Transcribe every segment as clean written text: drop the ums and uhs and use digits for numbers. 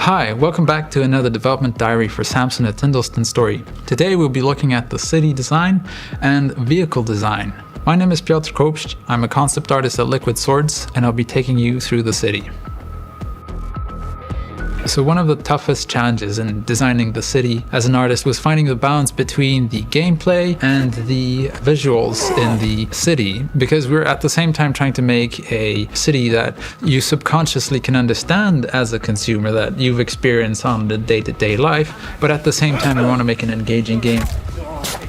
Hi, welcome back to another development diary for Samson at Tyndalston story. Today we'll be looking at the city design and vehicle design. My name is Piotr Kopst, I'm a concept artist at Liquid Swords, and I'll be taking you through the city. So one of the toughest challenges in designing the city as an artist was finding the balance between the gameplay and the visuals in the city, because we're at the same time trying to make a city that you subconsciously can understand as a consumer, that you've experienced on the day-to-day life, but at the same time we want to make an engaging game.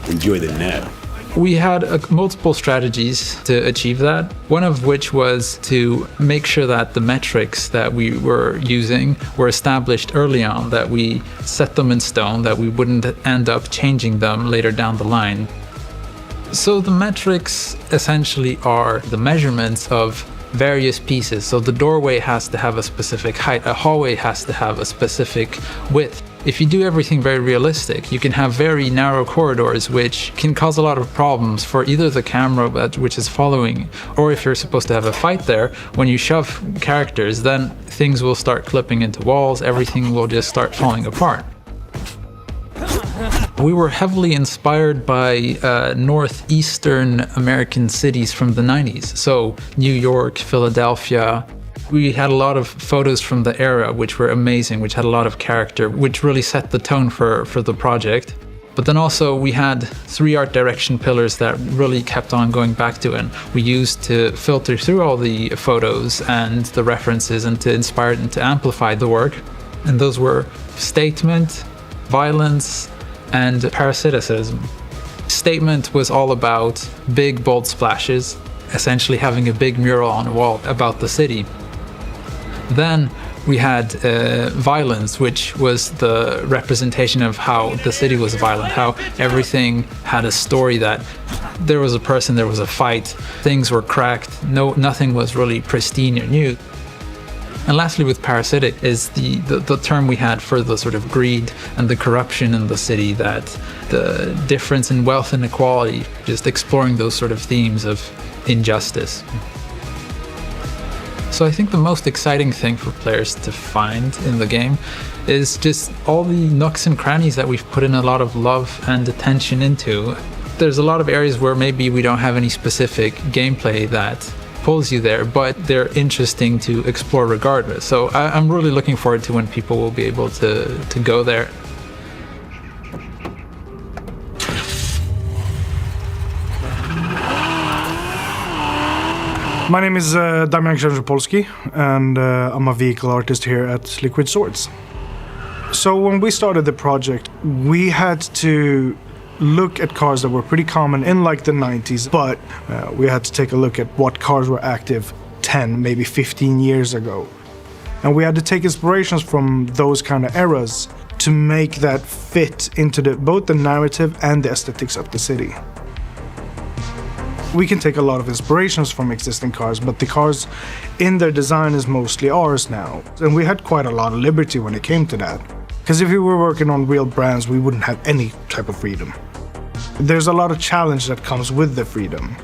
Enjoy the nap. We had multiple strategies to achieve that, one of which was to make sure that the metrics that we were using were established early on, that we set them in stone, that we wouldn't end up changing them later down the line. So the metrics essentially are the measurements of various pieces. So the doorway has to have a specific height, a hallway has to have a specific width. If you do everything very realistic, you can have very narrow corridors which can cause a lot of problems for either the camera which is following, or if you're supposed to have a fight there, when you shove characters, then things will start clipping into walls, everything will just start falling apart. We were heavily inspired by northeastern American cities from the 90s, so New York, Philadelphia. We had a lot of photos from the era which were amazing, which had a lot of character, which really set the tone for the project. But then also we had 3 art direction pillars that really kept on going back to, and we used to filter through all the photos and the references and to inspire and to amplify the work. And those were statement, violence, and parasiticism. Statement was all about big, bold splashes, essentially having a big mural on a wall about the city. Then we had violence, which was the representation of how the city was violent, how everything had a story, that there was a person, there was a fight, things were cracked, nothing was really pristine or new. And lastly, with parasitic is the term we had for the sort of greed and the corruption in the city, that the difference in wealth inequality, just exploring those sort of themes of injustice. So I think the most exciting thing for players to find in the game is just all the nooks and crannies that we've put in a lot of love and attention into. There's a lot of areas where maybe we don't have any specific gameplay that pulls you there, but they're interesting to explore regardless. So I'm really looking forward to when people will be able to go there. My name is Damian Księżypolski, and I'm a vehicle artist here at Liquid Swords. So when we started the project, we had to look at cars that were pretty common in like the 90s, but we had to take a look at what cars were active 10, maybe 15 years ago. And we had to take inspirations from those kind of eras to make that fit into both the narrative and the aesthetics of the city. We can take a lot of inspirations from existing cars, but the cars in their design is mostly ours now. And we had quite a lot of liberty when it came to that. Because if we were working on real brands, we wouldn't have any type of freedom. There's a lot of challenge that comes with the freedom,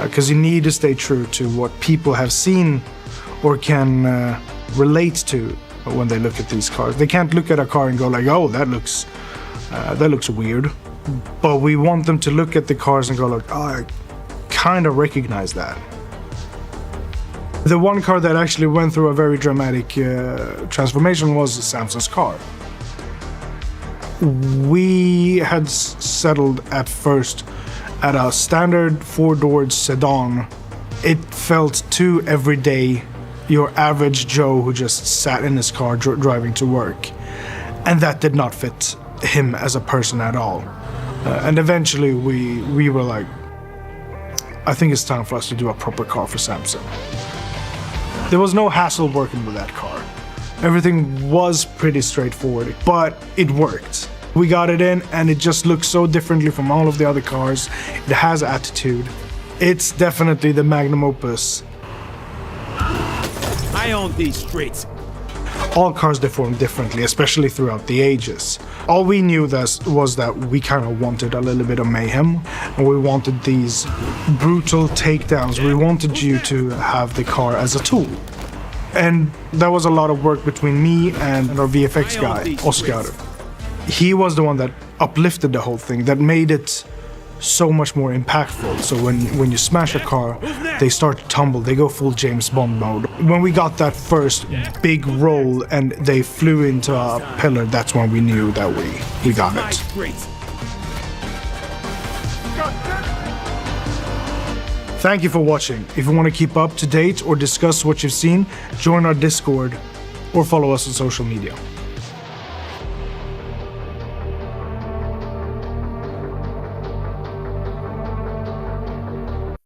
because you need to stay true to what people have seen or can relate to when they look at these cars. They can't look at a car and go like, oh, that looks weird. But we want them to look at the cars and go like, oh, I kind of recognize that. The one car that actually went through a very dramatic transformation was Samson's car. We had settled at first at a standard 4-door sedan. It felt too everyday, your average Joe who just sat in his car driving to work. And that did not fit him as a person at all. And eventually we were like, I think it's time for us to do a proper car for Samson. There was no hassle working with that car. Everything was pretty straightforward, but it worked. We got it in and it just looks so differently from all of the other cars. It has attitude. It's definitely the magnum opus. I own these streets. All cars deform differently, especially throughout the ages. All we knew was that we kind of wanted a little bit of mayhem, and we wanted these brutal takedowns. We wanted you to have the car as a tool. And that was a lot of work between me and our VFX guy, Oscar. He was the one that uplifted the whole thing, that made it so much more impactful. So when you smash a car, they start to tumble, they go full James Bond mode. When we got that first big roll and they flew into a pillar, that's when we knew that we got it. Thank you for watching. If you want to keep up to date or discuss what you've seen, join our Discord or follow us on social media.